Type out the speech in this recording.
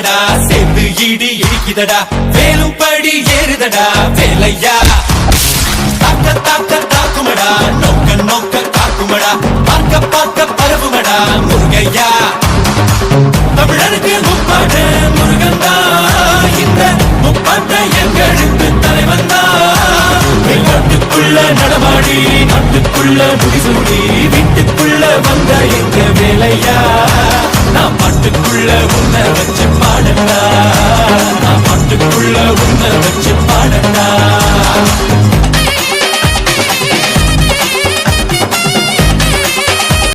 வருதடா சேர்ந்து இடி இடிக்குதடா வேலும் படி ஏறுதடா வேலையா தாக்க தாக்க தாக்குமடா நோக்க நோக்க காக்குமடா பார்க்க பார்க்க பரவுமடா முருகையா தமிழருக்கு முப்பாட்டு முருகந்தா இந்த முப்பாட்ட எங்களுக்கு தலைவந்தா நாட்டுக்குள்ள நடமாடி நாட்டுக்குள்ள முடிசூடி வீட்டுக்குள்ள வந்த எங்க வேலையா நான் பாட்டுக்குள்ள உன்னை வச்சு பாடண்டா நான் பாட்டுக்குள்ள உன்னை வச்சு பாடண்டா